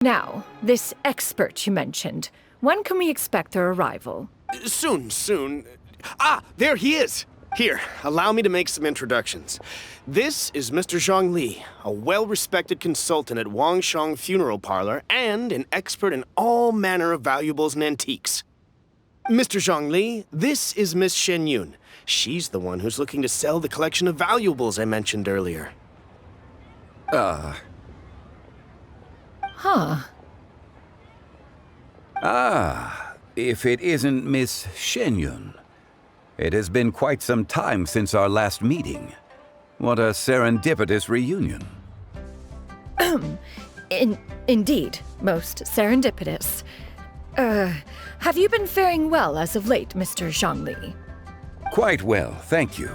Now, this expert you mentioned, when can we expect their arrival? Soon. Ah, there he is! Here, allow me to make some introductions. This is Mr. Zhongli, a well-respected consultant at Wangshang Funeral Parlor and an expert in all manner of valuables and antiques. Mr. Zhongli, this is Miss Xianyun. She's the one who's looking to sell the collection of valuables I mentioned earlier. Huh. If it isn't Miss Xianyun. It has been quite some time since our last meeting. What a serendipitous reunion. Indeed, most serendipitous. Have you been faring well as of late, Mr. Zhongli? Quite well, thank you.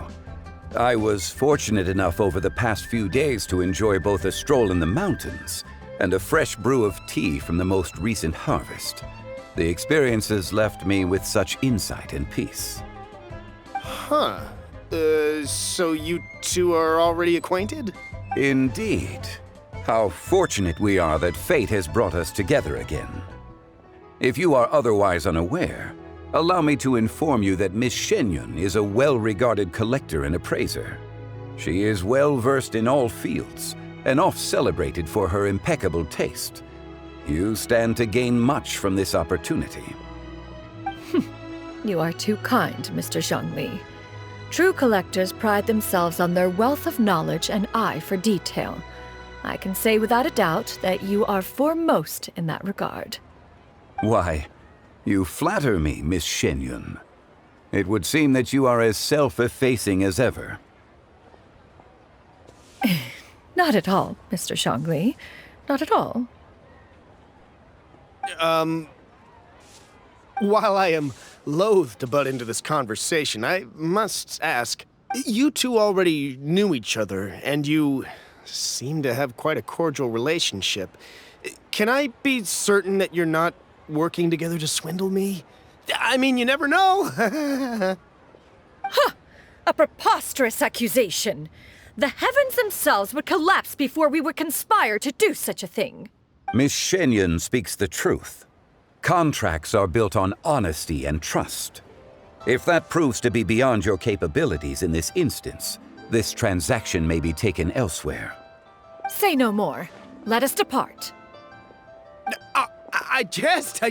I was fortunate enough over the past few days to enjoy both a stroll in the mountains and a fresh brew of tea from the most recent harvest. The experiences left me with such insight and peace. Huh. So you two are already acquainted? Indeed. How fortunate we are that fate has brought us together again. If you are otherwise unaware, allow me to inform you that Miss Xianyun is a well-regarded collector and appraiser. She is well-versed in all fields and oft-celebrated for her impeccable taste. You stand to gain much from this opportunity. You are too kind, Mr. Zhongli. True collectors pride themselves on their wealth of knowledge and eye for detail. I can say without a doubt that you are foremost in that regard. Why, you flatter me, Miss Xianyun. It would seem that you are as self-effacing as ever. Not at all, Mr. Zhongli. Not at all. While I am loath to butt into this conversation, I must ask, you two already knew each other, and you seem to have quite a cordial relationship. Can I be certain that you're not working together to swindle me? I mean, you never know. Huh! A preposterous accusation! The heavens themselves would collapse before we would conspire to do such a thing. Miss Xianyun speaks the truth. Contracts are built on honesty and trust. If that proves to be beyond your capabilities in this instance, this transaction may be taken elsewhere. Say no more. Let us depart. I jest.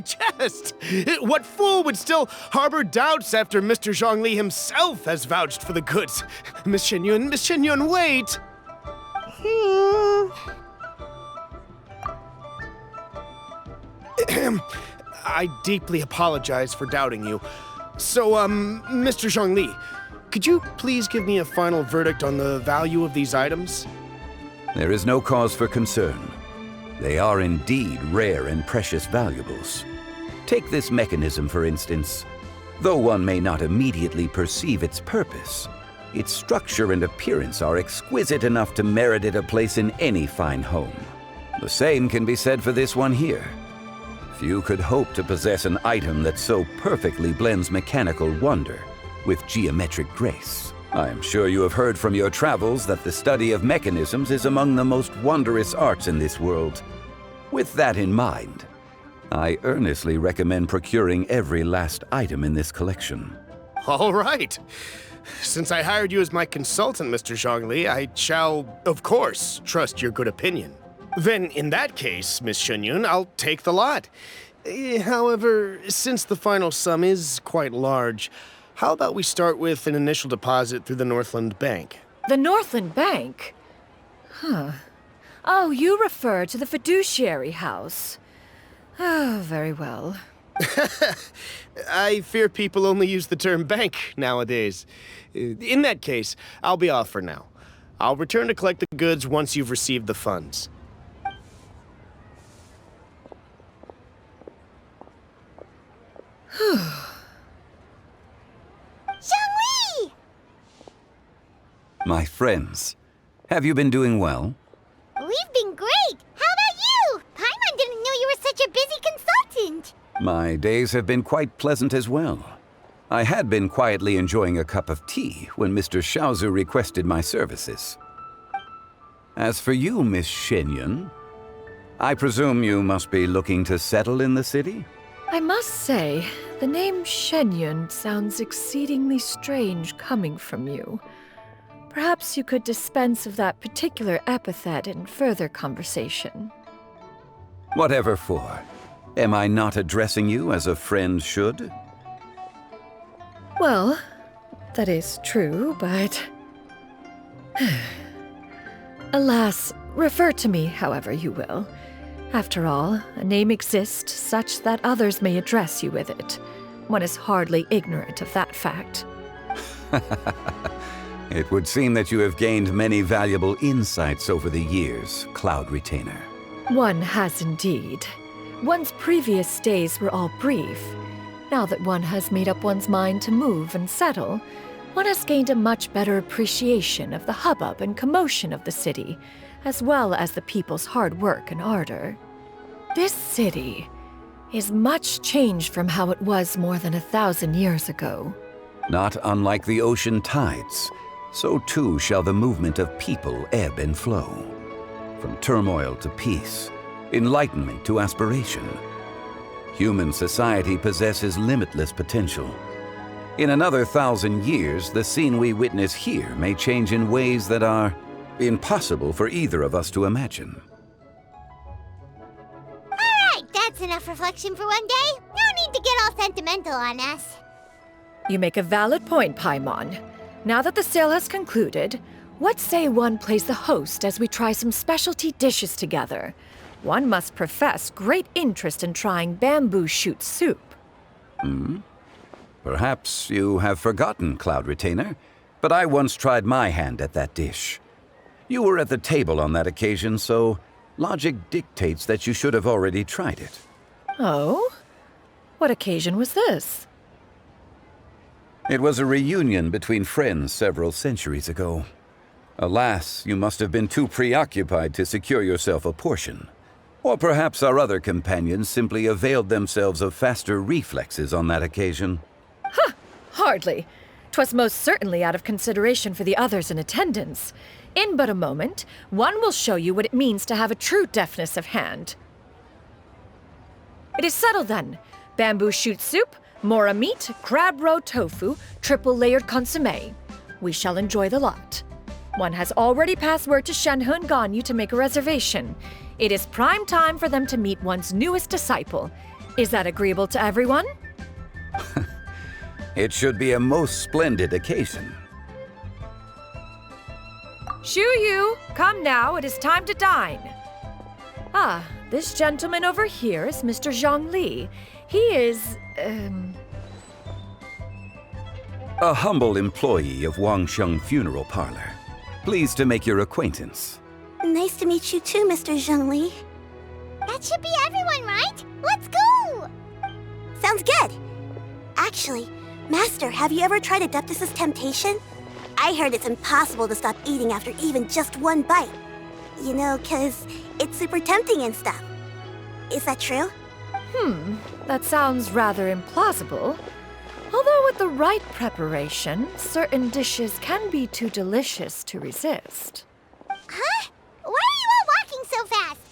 What fool would still harbor doubts after Mr. Zhongli himself has vouched for the goods? Miss Xianyun, wait! I deeply apologize for doubting you. So, Mr. Zhongli, could you please give me a final verdict on the value of these items? There is no cause for concern. They are indeed rare and precious valuables. Take this mechanism, for instance. Though one may not immediately perceive its purpose, its structure and appearance are exquisite enough to merit it a place in any fine home. The same can be said for this one here. Few could hope to possess an item that so perfectly blends mechanical wonder with geometric grace. I am sure you have heard from your travels that the study of mechanisms is among the most wondrous arts in this world. With that in mind, I earnestly recommend procuring every last item in this collection. All right. Since I hired you as my consultant, Mr. Zhongli, I shall, of course, trust your good opinion. Then, in that case, Miss Xianyun, I'll take the lot. However, since the final sum is quite large, how about we start with an initial deposit through the Northland Bank? The Northland Bank? Huh. Oh, you refer to the fiduciary house. Oh, very well. I fear people only use the term bank nowadays. In that case, I'll be off for now. I'll return to collect the goods once you've received the funds. Zhongli! My friends, have you been doing well? We've been great! How about you? Paimon didn't know you were such a busy consultant! My days have been quite pleasant as well. I had been quietly enjoying a cup of tea when Mr. Xiaozu requested my services. As for you, Miss Xianyun, I presume you must be looking to settle in the city? I must say, the name Xianyun sounds exceedingly strange coming from you. Perhaps you could dispense of that particular epithet in further conversation. Whatever for. Am I not addressing you as a friend should? Well, that is true, but... Alas, refer to me however you will. After all, a name exists such that others may address you with it. One is hardly ignorant of that fact. It would seem that you have gained many valuable insights over the years, Cloud Retainer. One has indeed. One's previous days were all brief. Now that one has made up one's mind to move and settle, one has gained a much better appreciation of the hubbub and commotion of the city, as well as the people's hard work and ardor. This city is much changed from how it was more than 1,000 years ago. Not unlike the ocean tides, so too shall the movement of people ebb and flow. From turmoil to peace, enlightenment to aspiration. Human society possesses limitless potential. In another 1,000 years, the scene we witness here may change in ways that are impossible for either of us to imagine. Alright, that's enough reflection for one day. No need to get all sentimental on us. You make a valid point, Paimon. Now that the sale has concluded, what say one plays the host as we try some specialty dishes together? One must profess great interest in trying bamboo shoot soup. Perhaps you have forgotten, Cloud Retainer, but I once tried my hand at that dish. You were at the table on that occasion, so logic dictates that you should have already tried it. Oh? What occasion was this? It was a reunion between friends several centuries ago. Alas, you must have been too preoccupied to secure yourself a portion. Or perhaps our other companions simply availed themselves of faster reflexes on that occasion. Hardly. 'Twas most certainly out of consideration for the others in attendance. In but a moment, one will show you what it means to have a true deftness of hand. It is settled then. Bamboo shoot soup, mora meat, crab roe tofu, triple-layered consommé. We shall enjoy the lot. One has already passed word to Shenhe and Ganyu to make a reservation. It is prime time for them to meet one's newest disciple. Is that agreeable to everyone? It should be a most splendid occasion. Shu Yu, come now, it is time to dine. Ah, this gentleman over here is Mr. Zhongli. He is, A humble employee of Wangsheng Funeral Parlor. Pleased to make your acquaintance. Nice to meet you too, Mr. Zhongli. That should be everyone, right? Let's go! Sounds good. Actually, Master, have you ever tried Adeptus' temptation? I heard it's impossible to stop eating after even just one bite. You know, 'cause it's super tempting and stuff. Is that true? That sounds rather implausible. Although with the right preparation, certain dishes can be too delicious to resist. Huh? Why are you all walking so fast?